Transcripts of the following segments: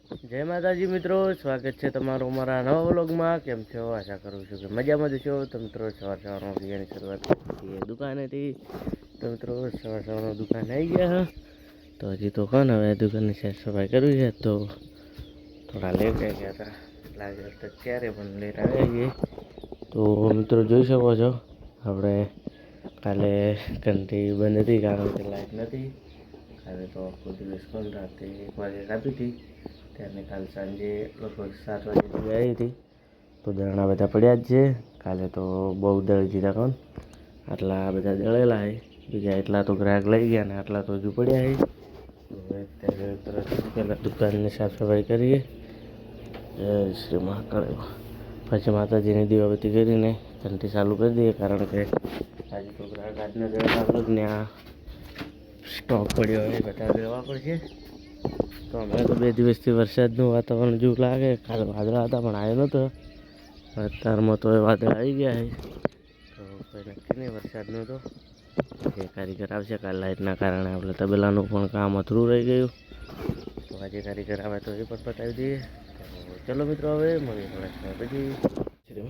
જય માતાજી મિત્રો, સ્વાગત છે તમારું અમારા નવા વ્લોગમાં. કેમ છો? આશા કરું છું કે મજામાં જ છો. તો મિત્રો સવારમાં વિડીયોની શરૂઆત કરીએ દુકાનેથી. તો મિત્રો સવારમાં દુકાને આવી ગયા. તો હજી તો કોણ હવે દુકાનની સાફ સફાઈ કરવી છે, તો થોડા લેટ આવી ગયા હતા. લાગે તો ક્યારે પણ લેટ આવી ગઈ. તો મિત્રો જોઈ શકો છો, આપણે કાલે ઘંટી બંધ હતી કારણ કે લાઈટ નથી. કાલે તો આખો દિવસ કોણ રાતે 1 વાગે કાપી હતી. ત્યારને કાલ સાંજે લગભગ 7 વાગે આવી હતી. તો દળણા બધા પડ્યા જ છે. કાલે તો બહુ દળી દીધા કોણ, આટલા બધા દળેલા છે. બીજા એટલા તો ગ્રાહક લઈ ગયા ને આટલા તો હજુ પડ્યા છે. હવે અત્યારે તરત પહેલાં દુકાનની સાફ સફાઈ કરીએ. જય શ્રી મહાકાળ. પછી માતાજીની દીવાબત્તી કરીને ઘંટી ચાલુ કરી દઈએ, કારણ કે આજે તો ગ્રાહક આજના દળણા અલગ ને આ સ્ટોક પડ્યો હોય બધા લેવા પડશે. તો અમે તો 2 દિવસથી વરસાદનું વાતાવરણ જેવું લાગે. કાલે વાદળા હતા પણ આવ્યો નહોતો. અત્યારમાં તો એ વાદળ આવી ગયા છે. તો કોઈ નક્કી નહીં વરસાદનું. તો જે કારીગર આવશે કાલ લાઇટના કારણે આપણે તબેલાનું પણ કામ અધૂરું રહી ગયું. તો આજે કારીગર આવે તો એ પણ પતાવી દઈએ. તો ચલો મિત્રો, હવે મળીએ થોડા સમય પછી. શ્રી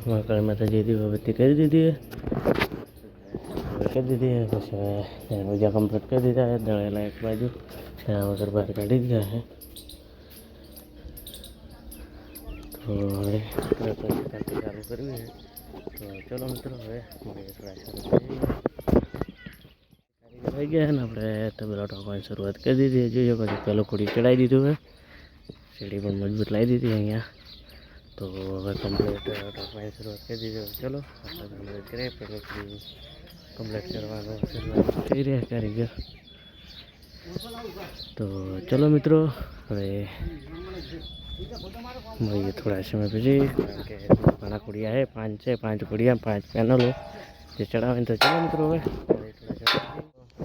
મહાકાળી માતાજી દીવાબત્તી કરી દીધી પછી બીજા કમ્પ્લીટ કરી દીધા. દળેલા એક બાજુ વગર બહાર કાઢી દીધા છે. તો હવે ચાલુ કરવી છે. તો ચલો મિત્રો, હવે મળીએ થોડા સમય પછી. થઈ ગયા ને આપણે તબેલા ઠોકવાની શરૂઆત કરી દીધી. જોઈએ પછી પહેલું ખોડી ચડાવી દીધું છે. સીડી પણ મજબૂત લાવી દીધી અહીંયા. તો હવે કમ્પ્લીટ ઠોકવાની શરૂઆત કરી દીધી. ચલો આપણે કમ્પ્લીટ કરીએ. પહેલું ખોડી કમ્પ્લીટ કરવાનું શરૂઆત કરી રહ્યા કારીગર. તો ચલો મિત્રો, હવે મળીએ થોડા સમય પછી. કારણ કે ઘણા ખોડિયા છે, 5 છે, 5 ખોડિયા, 5 પેનલો જે ચડાવે. તો ચલો મિત્રો, હવે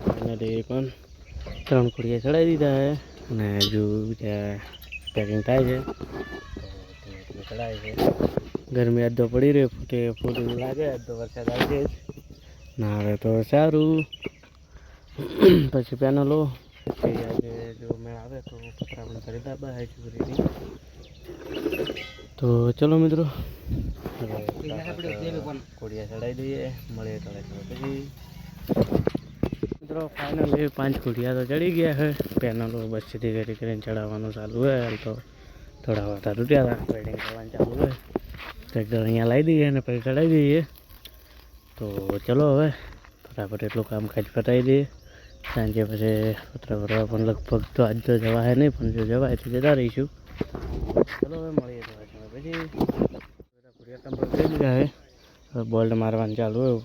ફાઇનલી પણ 3 ખોડિયા ચડાવી દીધા છે અને હજુ બીજા પેકિંગ થાય છે. તો ચડાવે છે. ગરમી આજ તો પડી રહી કે ફૂલ લાગે. આજ તો વરસાદ આવશે જ ના આવે તો સારું. પછી પેનલો આજે જો મેં આવે તો પતરા પણ કરી દાબા છે ચોરીની. તો ચલો મિત્રો, કોડિયા ચડાવી દઈએ. મળીએ થોડા સમય પછી. મિત્રો ફાઇનલી 5 કોડિયા તો ચડી ગયા છે. પેનલો બસ સીધી કરીને ચડાવવાનું ચાલુ હોય. હાલ તો થોડા વાતા તૂટ્યા હતા. વેડિંગ કરવાનું ચાલુ હોય. ટ્રેક્ટર અહીંયા લાવી દઈએ અને પછી ચડાવી દઈએ. તો ચલો હવે ફટાફટ એટલું કામકાજ પતાવી દઈએ. સાંજે પછી પતરા ભરવા પણ લગભગ તો આજ તો જવાય નહીં, પણ જો જવાય તો જતા રહીશું. ચલો હવે મળીએ થોડા સમય પછી. બધા ખોડિયા કમ્પ્લીટ કરી દીધા છે. હવે બોલ્ટ મારવાનું ચાલુ હોય.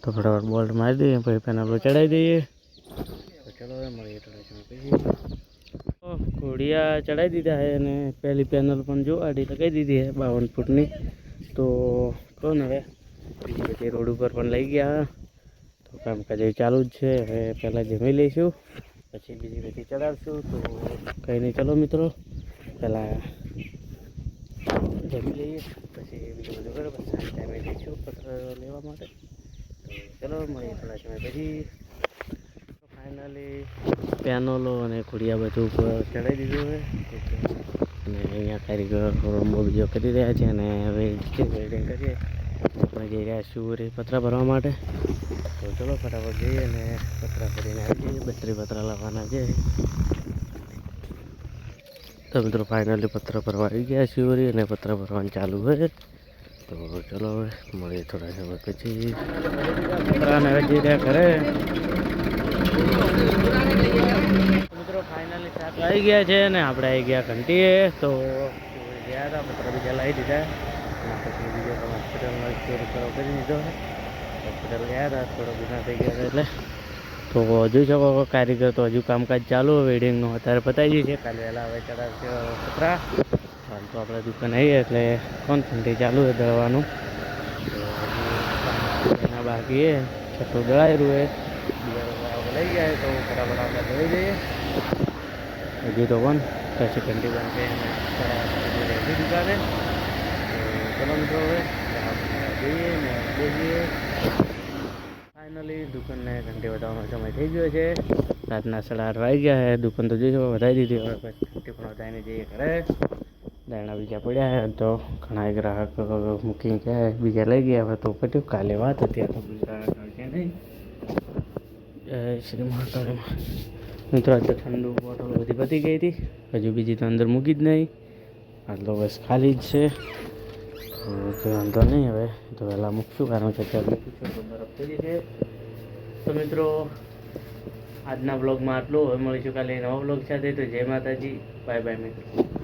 તો ફટાફટ બોલ્ટ મારી દઈએ, પછી પેનલો ચડાવી દઈએ. તો ચલો હવે મળીએ થોડા સમય પછી. ઘોડિયા ચડાવી દીધા છે અને પહેલી પેનલ પણ જો આડી લગાવી દીધી છે 52 ફૂટની. તો કોણ હવે બીજી બધી રોડ ઉપર પણ લઈ ગયા. તો કામકાજ ચાલુ જ છે. હવે પહેલાં જમી લઈશું, પછી બીજી બધી ચડાવશું. તો કંઈ નહીં, ચલો મિત્રો પહેલાં જમી લઈએ, પછી બીજું બધું કરો. પછી સાંજ ટાઈમે જઈશું પત્ર લેવા માટે. તો ચલો મળીએ થોડા સમય પછી. ફાઇનલી પેનલો અને ખોડિયા બધું ઉપર ચડાવી દીધું છે. અને અહીંયા કારીગર રોમો બીજો કરી રહ્યા છે. અને હવે વેલ્ડિંગ કરીએ. આપણે જઈ રહ્યા છીએ પતરા ભરવા માટે. તો ચલો ફટાફટ જઈએ અને પતરા ભરીને આવી જઈએ. 32 પતરા લાવવાના છે. તો મિત્રો ફાઇનલી પતરા ભરવા આવી ગયા છીએ અને પતરા ભરવાનું ચાલુ હોય. તો ચલો હવે મળીએ થોડા સમય પછી. પતરાને હવે જઈ રહ્યા ઘરે. મિત્રો ફાઇનલી 7 આવી ગયા છે ને આપણે આવી ગયા ઘંટીએ. તો ગયા હતા પતરા બીજા લાવી દીધા. પછી બીજો પણ હોસ્પિટલમાં ચોરી કરો કરી દીધો. હોસ્પિટલ ગયા હતા, થોડો ગુના થઈ ગયા હતા એટલે. તો હજુ શકો કારીગર તો હજુ કામકાજ ચાલુ હોય. વેડિંગનું અત્યારે પતાવી દઈએ છે. કાલે વહેલા હવે ચડાવશે પતરા. હાલ તો આપણે દુકાન આવીએ એટલે કોણ ઘંટી ચાલુ હોય દળવાનું. તો એના બાકી એ છઠ્ઠું દળાયેલું હોય. બીજા લઈ ગયા તો ફટાફટ આપણે દળી દઈએ. હજુ તો કોણ પછી ઘંટી બંધ છે દુકાને. તો ચલો મિત્રો હવે જઈએ ને બેસીએ. ફાઇનલી દુકાનને ઘંટી વધારવાનો સમય થઈ ગયો છે. રાતના 8:30 વાગી ગયા છે. દુકાન તો જોઈશો વધારી દીધી. હવે પછી ઘંટી પણ વધારીને જઈએ ઘરે. દાણા બીજા પડ્યા છે તો ઘણા ગ્રાહક મૂકીને ગયા, બીજા લઈ ગયા. હવે તો પટ્યું કાલે વાત હતી, આ તો ગ્રાહક છે નહીં. જય શ્રી મહાકાળમાં. મિત્રો આજ તો ઠંડુ બોટલ બધી પતી ગઈ હતી, હજુ બીજી તો અંદર મૂકી જ નહીં. આટલો બસ ખાલી જ છે. કંઈ વાંધો નહીં, હવે તો વહેલા મૂકશું, કારણ કે અત્યારે મૂકીશું તો બરફ થઈ જશે. તો મિત્રો આજના બ્લોગમાં આટલું. હવે મળીશું કાલે નવા બ્લોગ સાથે. તો જય માતાજી, બાય બાય મિત્રો.